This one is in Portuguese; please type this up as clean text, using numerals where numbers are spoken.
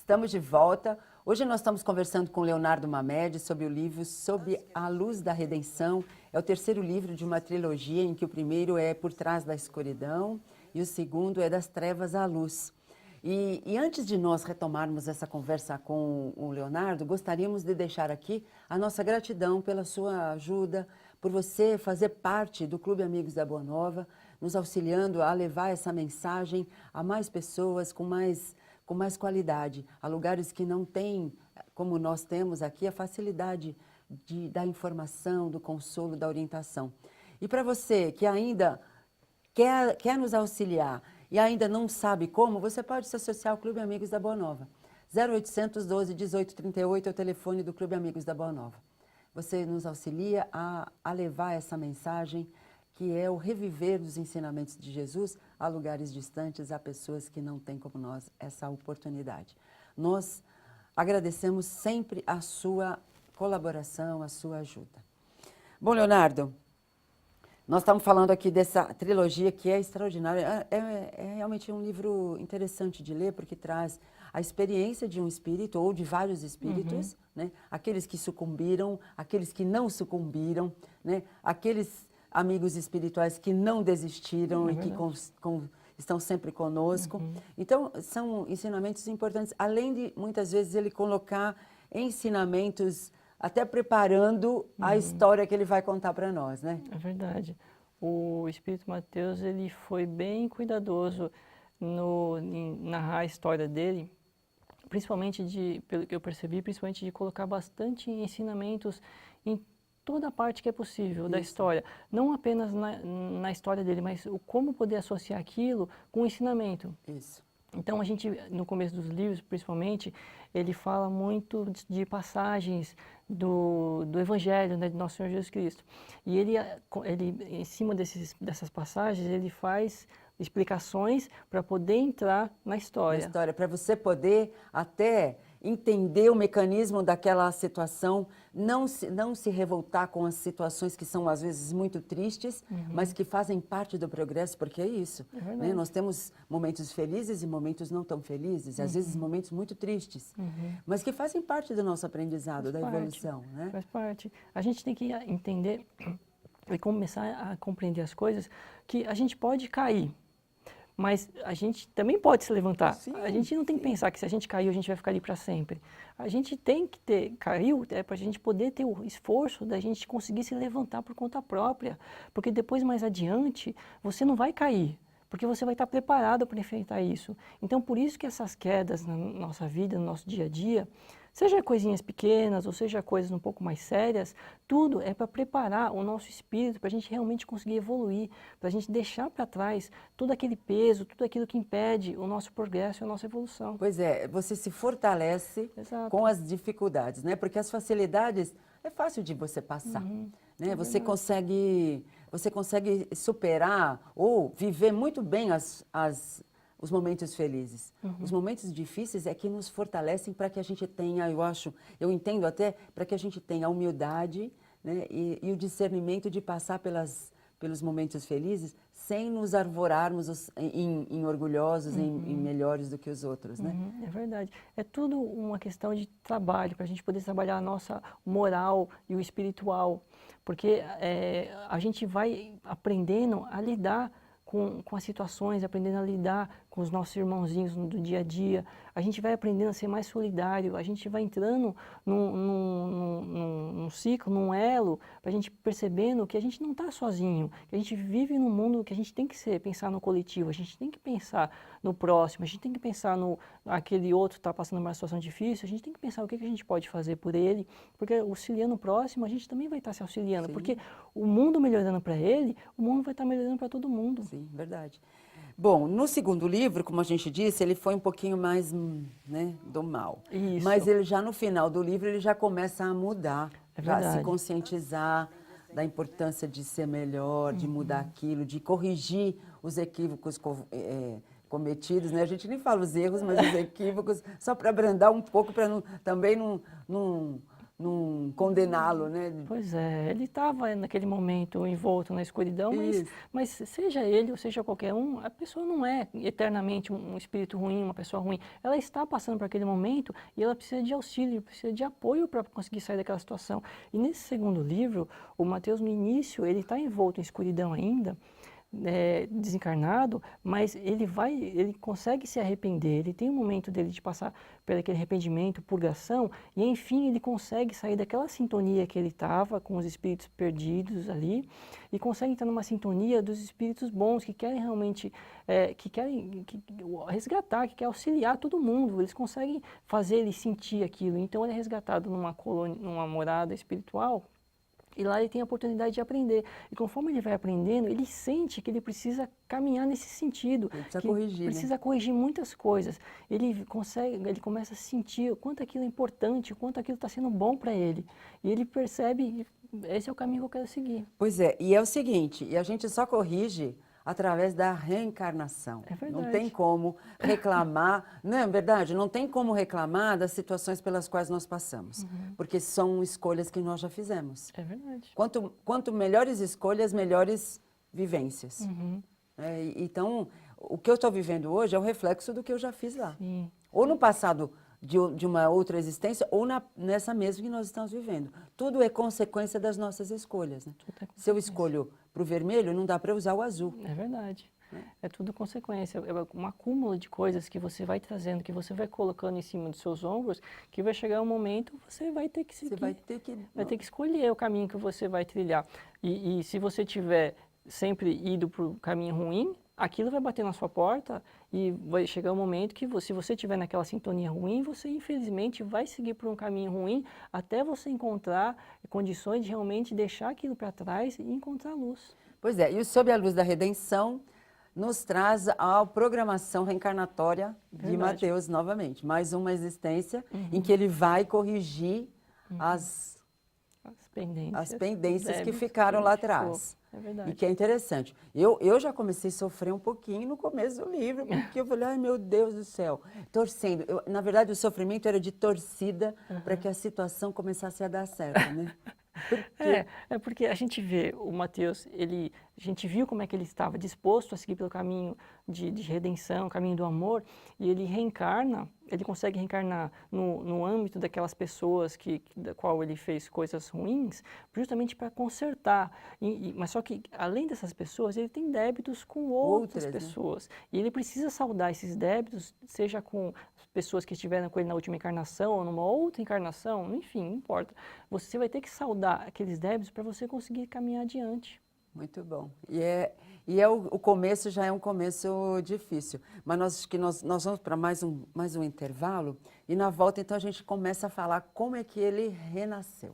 Estamos de volta. Hoje nós estamos conversando com Leonardo Mamed sobre o livro Sob a Luz da Redenção. É o terceiro livro de uma trilogia em que o primeiro é Por Trás da Escuridão e o segundo é Das Trevas à Luz. E antes de nós retomarmos essa conversa com o Leonardo, gostaríamos de deixar aqui a nossa gratidão pela sua ajuda, por você fazer parte do Clube Amigos da Boa Nova, nos auxiliando a levar essa mensagem a mais pessoas com mais qualidade, a lugares que não têm, como nós temos aqui, a facilidade da informação, do consolo, da orientação. E para você que ainda quer nos auxiliar e ainda não sabe como, você pode se associar ao Clube Amigos da Boa Nova. 0800 12 18 38 é o telefone do Clube Amigos da Boa Nova. Você nos auxilia a levar essa mensagem, que é o reviver dos ensinamentos de Jesus a lugares distantes, a pessoas que não têm como nós essa oportunidade. Nós agradecemos sempre a sua colaboração, a sua ajuda. Bom, Leonardo, nós estamos falando aqui dessa trilogia que é extraordinária. É realmente um livro interessante de ler, porque traz a experiência de um espírito ou de vários espíritos, né? Aqueles que sucumbiram, aqueles que não sucumbiram, né? Aqueles amigos espirituais que não desistiram e que estão sempre conosco. Então, são ensinamentos importantes, além de, muitas vezes, ele colocar ensinamentos até preparando a história que ele vai contar para nós, né? É verdade. O Espírito Mateus, ele foi bem cuidadoso em narrar a história dele, principalmente pelo que eu percebi, principalmente de colocar bastante ensinamentos em toda a parte que é possível da história. Não apenas na história dele, mas como poder associar aquilo com o ensinamento. Isso. Então, a gente, no começo dos livros, principalmente, ele fala muito de passagens do Evangelho, né, de Nosso Senhor Jesus Cristo. E ele em cima dessas passagens, ele faz explicações para poder entrar na história. Na história, para você poder até entender o mecanismo daquela situação, não se revoltar com as situações que são às vezes muito tristes, mas que fazem parte do progresso, porque é isso. Né? Nós temos momentos felizes e momentos não tão felizes, às vezes momentos muito tristes, mas que fazem parte do nosso aprendizado, da evolução. Né? Faz parte. A gente tem que entender e começar a compreender as coisas, que a gente pode cair, mas a gente também pode se levantar. Sim, a gente não tem que pensar que se a gente caiu, a gente vai ficar ali para sempre. A gente tem que caiu para a gente poder ter o esforço da gente conseguir se levantar por conta própria. Porque depois, mais adiante, você não vai cair, porque você vai estar preparado para enfrentar isso. Então, por isso que essas quedas na nossa vida, no nosso dia a dia, seja coisinhas pequenas ou seja coisas um pouco mais sérias, tudo é para preparar o nosso espírito, para a gente realmente conseguir evoluir, para a gente deixar para trás todo aquele peso, tudo aquilo que impede o nosso progresso e a nossa evolução. Pois é, você se fortalece com as dificuldades, né? Porque as facilidades é fácil de você passar, né? Você consegue superar ou viver muito bem os momentos felizes. Os momentos difíceis é que nos fortalecem para que a gente tenha, eu entendo até, para que a gente tenha a humildade, né, e o discernimento de passar pelos momentos felizes sem nos arvorarmos em orgulhosos, em melhores do que os outros, né? É verdade. É tudo uma questão de trabalho, para a gente poder trabalhar a nossa moral e o espiritual, porque a gente vai aprendendo a lidar com as situações, aprendendo a lidar com os nossos irmãozinhos do dia a dia, a gente vai aprendendo a ser mais solidário, a gente vai entrando num ciclo, num elo, para a gente percebendo que a gente não está sozinho, que a gente vive num mundo que a gente tem que pensar no coletivo, a gente tem que pensar no próximo, a gente tem que pensar aquele outro que está passando uma situação difícil, a gente tem que pensar o que a gente pode fazer por ele, porque auxiliando o próximo, a gente também vai estar se auxiliando, Sim. porque o mundo melhorando para ele, o mundo vai estar melhorando para todo mundo. Sim, verdade. Bom, no segundo livro, como a gente disse, ele foi um pouquinho mais, né, do mal. Isso. Mas ele já no final do livro, ele já começa a mudar, já a se verdade. conscientizar da importância de ser melhor, de mudar aquilo, de corrigir os equívocos cometidos, né? A gente nem fala os erros, mas os equívocos, só para abrandar um pouco, para também não não condená-lo, né? Pois é, ele estava naquele momento envolto na escuridão, Isso. mas seja ele ou seja qualquer um, a pessoa não é eternamente um espírito ruim, uma pessoa ruim. Ela está passando por aquele momento e ela precisa de auxílio, precisa de apoio para conseguir sair daquela situação. E nesse segundo livro, o Mateus, no início, ele está envolto em escuridão ainda, desencarnado, mas ele consegue se arrepender, ele tem um momento dele de passar por aquele arrependimento, purgação, e enfim ele consegue sair daquela sintonia que ele estava com os espíritos perdidos ali, e consegue entrar numa sintonia dos espíritos bons, que querem realmente, resgatar, que querem auxiliar todo mundo, eles conseguem fazer ele sentir aquilo, então ele é resgatado numa colônia, numa morada espiritual. E lá ele tem a oportunidade de aprender. E conforme ele vai aprendendo, ele sente que ele precisa caminhar nesse sentido. Ele precisa que corrigir, precisa né? corrigir muitas coisas. Ele começa a sentir o quanto aquilo é importante, o quanto aquilo está sendo bom para ele. E ele percebe, esse é o caminho que eu quero seguir. Pois é, e é o seguinte, e a gente só corrige através da reencarnação. É verdade. Não tem como reclamar, não é verdade? Não tem como reclamar das situações pelas quais nós passamos, porque são escolhas que nós já fizemos. É verdade. Quanto melhores escolhas, melhores vivências. Então, o que eu estou vivendo hoje é o reflexo do que eu já fiz lá. Sim. Ou no passado de uma outra existência, ou nessa mesma que nós estamos vivendo. Tudo é consequência das nossas escolhas, né? Tudo é Se eu consequência. escolho para o vermelho, não dá para usar o azul. É verdade. É tudo consequência, é um acúmulo de coisas que você vai trazendo, que você vai colocando em cima dos seus ombros, que vai chegar um momento, você vai ter que seguir. Você vai ter que... Vai ter que escolher o caminho que você vai trilhar. E se você tiver sempre ido para o caminho ruim, aquilo vai bater na sua porta e vai chegar um momento que, se você estiver naquela sintonia ruim, você infelizmente vai seguir por um caminho ruim até você encontrar condições de realmente deixar aquilo para trás e encontrar luz. Pois é, e o Sob a Luz da Redenção nos traz a programação reencarnatória de Verdade. Mateus novamente. Mais uma existência em que ele vai corrigir as pendências que débitos ficaram ele lá ficou. atrás. É verdade. E que é interessante. Eu já comecei a sofrer um pouquinho no começo do livro, porque eu falei, ai meu Deus do céu, torcendo. Na verdade, o sofrimento era de torcida para que a situação começasse a dar certo, né? É porque a gente vê o Mateus, a gente viu como é que ele estava disposto a seguir pelo caminho de redenção, o caminho do amor, e ele reencarna, ele consegue reencarnar no âmbito daquelas pessoas da qual ele fez coisas ruins, justamente para consertar. Mas só que, além dessas pessoas, ele tem débitos com outras Outras, né? pessoas. E ele precisa saldar esses débitos, seja com pessoas que estiveram com ele na última encarnação ou numa outra encarnação, enfim, não importa. Você vai ter que saldar aqueles débitos para você conseguir caminhar adiante. Muito bom. O começo já é um começo difícil. Mas acho que nós vamos para mais um intervalo e na volta então a gente começa a falar como é que ele renasceu.